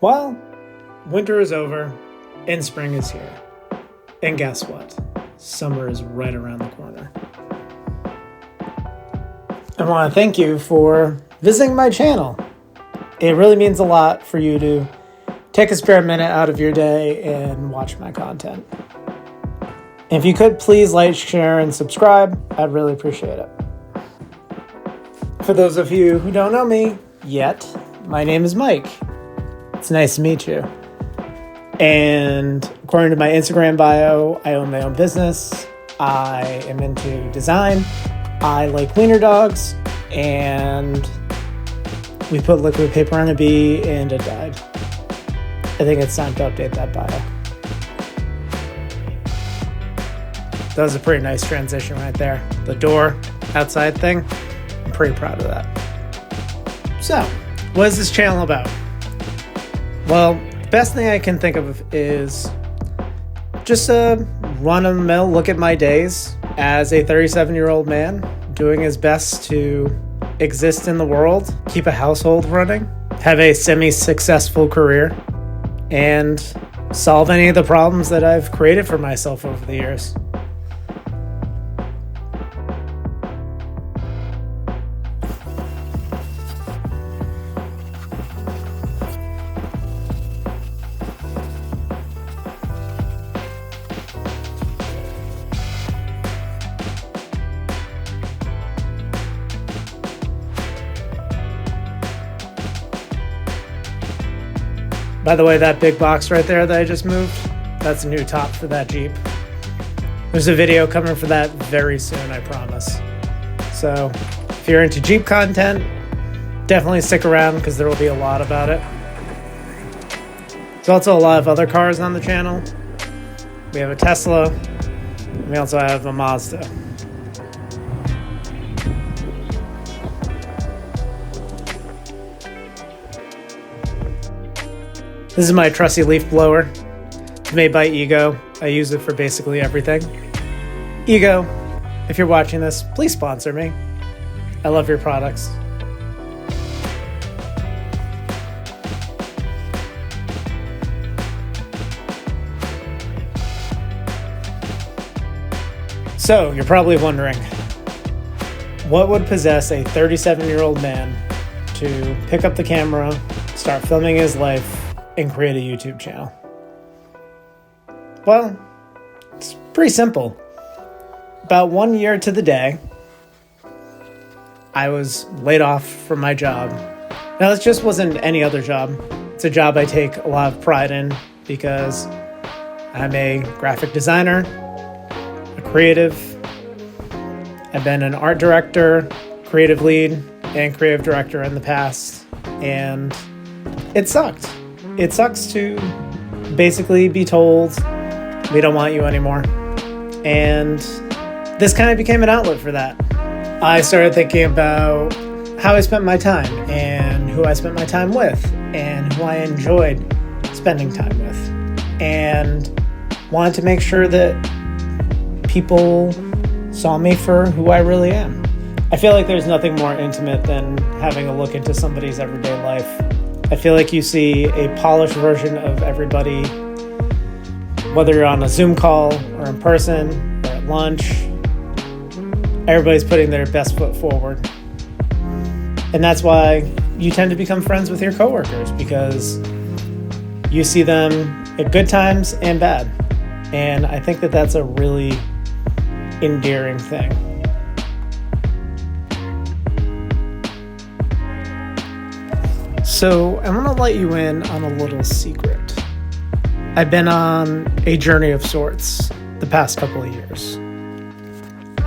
Well, winter is over and spring is here. And guess what? Summer is right around the corner. I want to thank you for visiting my channel. It really means a lot for you to take a spare minute out of your day and watch my content. And if you could, please like, share, and subscribe. I'd really appreciate it. For those of you who don't know me yet, my name is Mike. It's nice to meet you. And according to my Instagram bio, I own my own business. I am into design. I like wiener dogs. And we put liquid paper on a bee and it died. I think it's time to update that bio. That was a pretty nice transition right there. The door outside thing, I'm pretty proud of that. So, what is this channel about? Well, the best thing I can think of is just a run-of-the-mill look at my days as a 37-year-old man doing his best to exist in the world, keep a household running, have a semi-successful career, and solve any of the problems that I've created for myself over the years. By the way, that big box right there that I just moved, that's a new top for that Jeep. There's a video coming for that very soon, I promise. So if you're into Jeep content, definitely stick around because there will be a lot about it. There's also a lot of other cars on the channel. We have a Tesla. We also have a Mazda. This is my trusty leaf blower. It's made by Ego. I use it for basically everything. Ego, if you're watching this, please sponsor me. I love your products. So, you're probably wondering, what would possess a 37-year-old man to pick up the camera, start filming his life, and create a YouTube channel? Well, it's pretty simple. About 1 year to the day, I was laid off from my job. Now, this just wasn't any other job. It's a job I take a lot of pride in because I'm a graphic designer, a creative. I've been an art director, creative lead, and creative director in the past, and it sucked. It sucks to basically be told, we don't want you anymore. And this kind of became an outlet for that. I started thinking about how I spent my time and who I spent my time with and who I enjoyed spending time with. And wanted to make sure that people saw me for who I really am. I feel like there's nothing more intimate than having a look into somebody's everyday life. I feel like you see a polished version of everybody, whether you're on a Zoom call or in person or at lunch. Everybody's putting their best foot forward. And that's why you tend to become friends with your coworkers, because you see them at good times and bad. And I think that that's a really endearing thing. So I want to let you in on a little secret. I've been on a journey of sorts the past couple of years.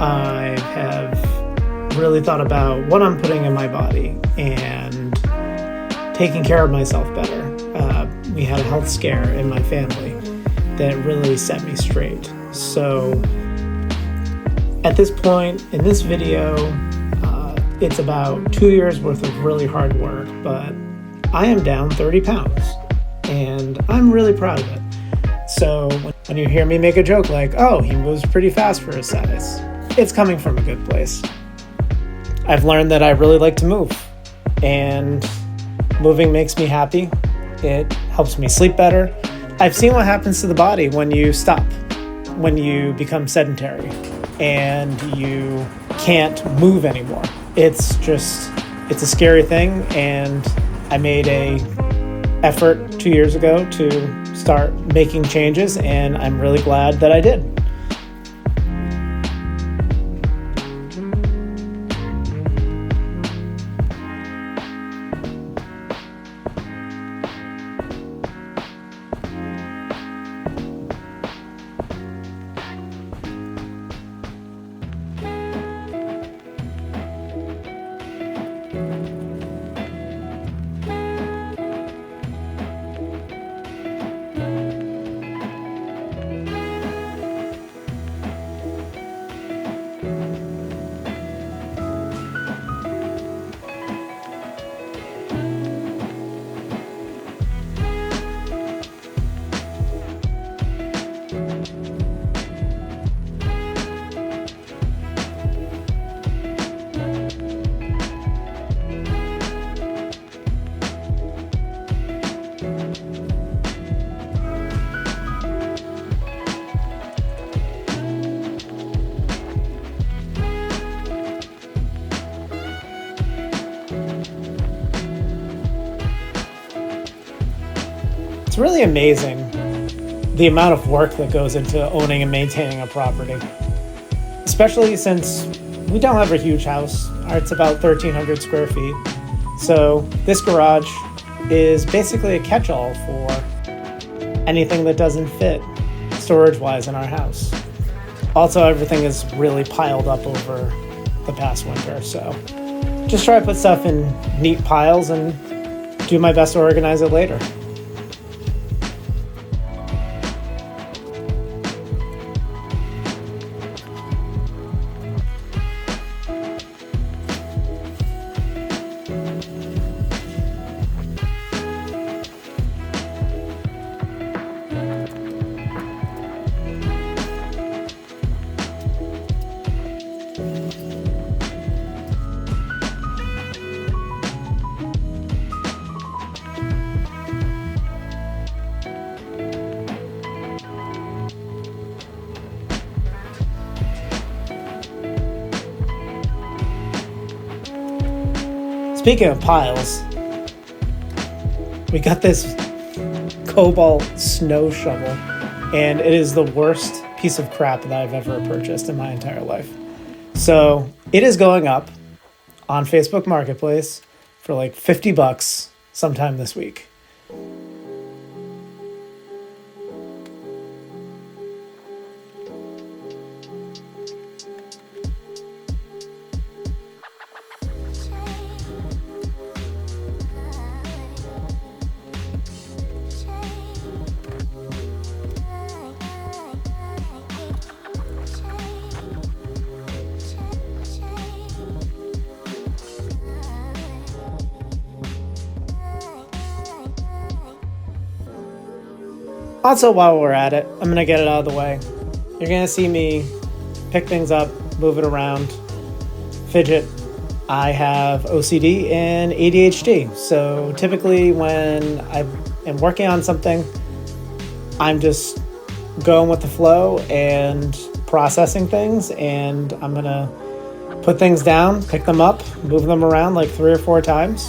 I have really thought about what I'm putting in my body and taking care of myself better. We had a health scare in my family that really set me straight. So at this point in this video, it's about 2 years worth of really hard work, but I am down 30 pounds, and I'm really proud of it. So when you hear me make a joke like, oh, he moves pretty fast for his size, it's coming from a good place. I've learned that I really like to move, and moving makes me happy, It helps me sleep better. I've seen what happens to the body when you stop, when you become sedentary and you can't move anymore. It's a scary thing, and I made a effort 2 years ago to start making changes, and I'm really glad that I did. It's really amazing the amount of work that goes into owning and maintaining a property, especially since we don't have a huge house. It's about 1,300 square feet. So this garage is basically a catch-all for anything that doesn't fit storage-wise in our house. Also, everything is really piled up over the past winter. So just try to put stuff in neat piles and do my best to organize it later. Speaking of piles, we got this Cobalt snow shovel, and it is the worst piece of crap that I've ever purchased in my entire life. So it is going up on Facebook Marketplace for like $50 sometime this week. Also, while we're at it, I'm going to get it out of the way. You're going to see me pick things up, move it around, fidget. I have OCD and ADHD. So typically when I am working on something, I'm just going with the flow and processing things. And I'm going to put things down, pick them up, move them around like 3 or 4 times,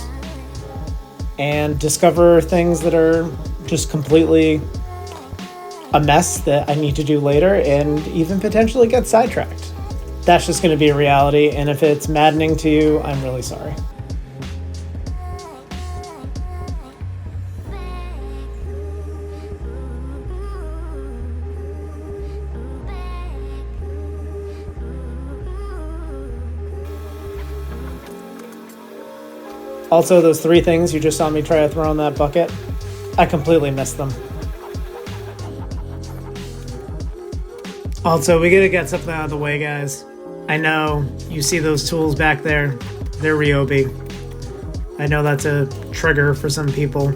and discover things that are just completely a mess that I need to do later, and even potentially get sidetracked. That's just going to be a reality, and if it's maddening to you, I'm really sorry. Also, those 3 things you just saw me try to throw in that bucket, I completely missed them. Also, we gotta get something out of the way, guys. I know you see those tools back there. They're RYOBI. I know that's a trigger for some people.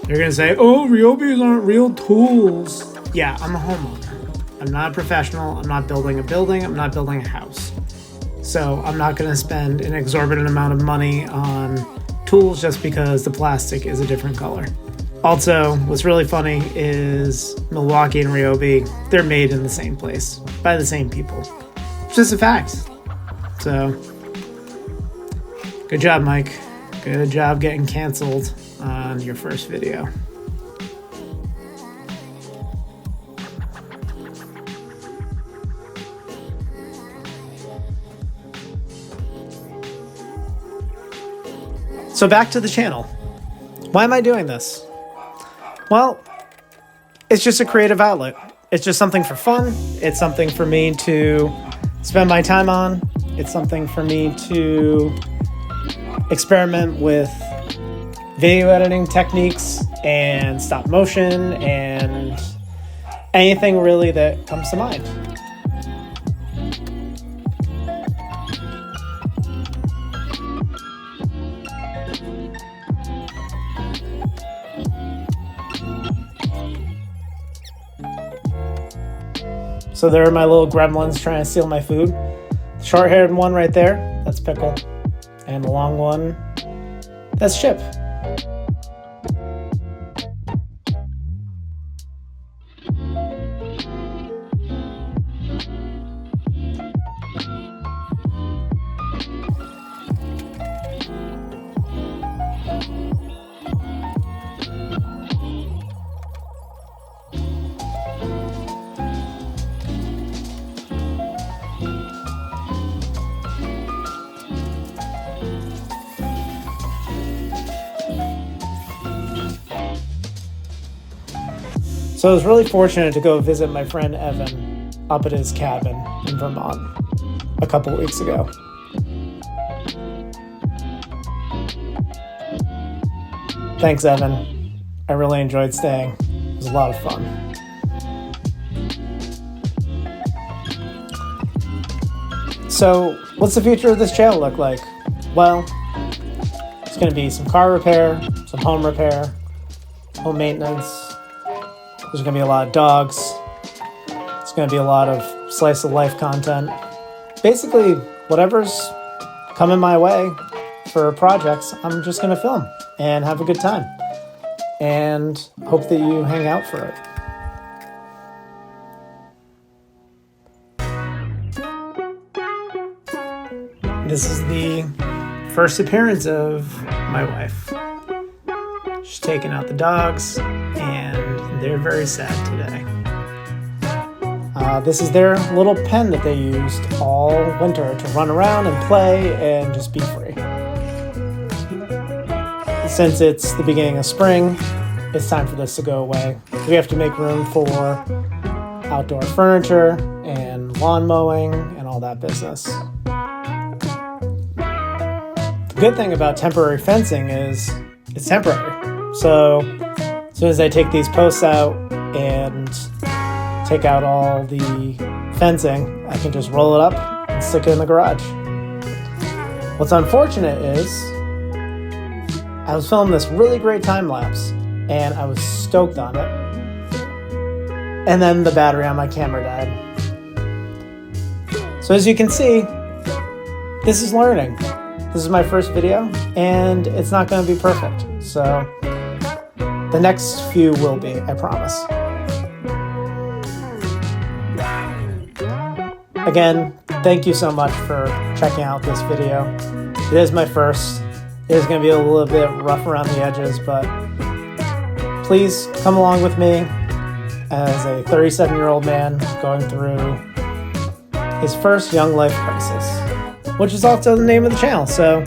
They're gonna say, oh, RYOBIs aren't real tools. Yeah, I'm a homeowner. I'm not a professional. I'm not building a building. I'm not building a house. So I'm not gonna spend an exorbitant amount of money on tools just because the plastic is a different color. Also, what's really funny is Milwaukee and RYOBI, they're made in the same place by the same people. It's just a fact. So, good job, Mike. Good job getting canceled on your first video. So back to the channel. Why am I doing this? Well, it's just a creative outlet. It's just something for fun. It's something for me to spend my time on. It's something for me to experiment with video editing techniques and stop motion and anything really that comes to mind. So there are my little gremlins trying to steal my food. The short-haired one right there, that's Pickle. And the long one, that's Chip. So I was really fortunate to go visit my friend Evan up at his cabin in Vermont a couple weeks ago. Thanks, Evan. I really enjoyed staying. It was a lot of fun. So what's the future of this channel look like? Well, it's going to be some car repair, some home repair, home maintenance. There's going to be a lot of dogs. It's going to be a lot of slice of life content. Basically, whatever's coming my way for projects, I'm just going to film and have a good time. And hope that you hang out for it. This is the first appearance of my wife. She's taking out the dogs, and they're very sad today. This is their little pen that they used all winter to run around and play and just be free. Since it's the beginning of spring, it's time for this to go away. We have to make room for outdoor furniture and lawn mowing and all that business. The good thing about temporary fencing is it's temporary. So as soon as I take these posts out and take out all the fencing, I can just roll it up and stick it in the garage. What's unfortunate is I was filming this really great time lapse and I was stoked on it. And then the battery on my camera died. So as you can see, this is learning. This is my first video and it's not going to be perfect. So the next few will be, I promise. Again, thank you so much for checking out this video. It is my first. It is going to be a little bit rough around the edges, but please come along with me as a 37-year-old man going through his first young life crisis, which is also the name of the channel. So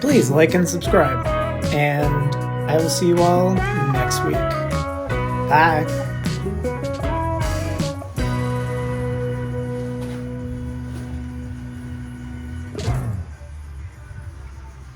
please like and subscribe, and I will see you all next week. Bye.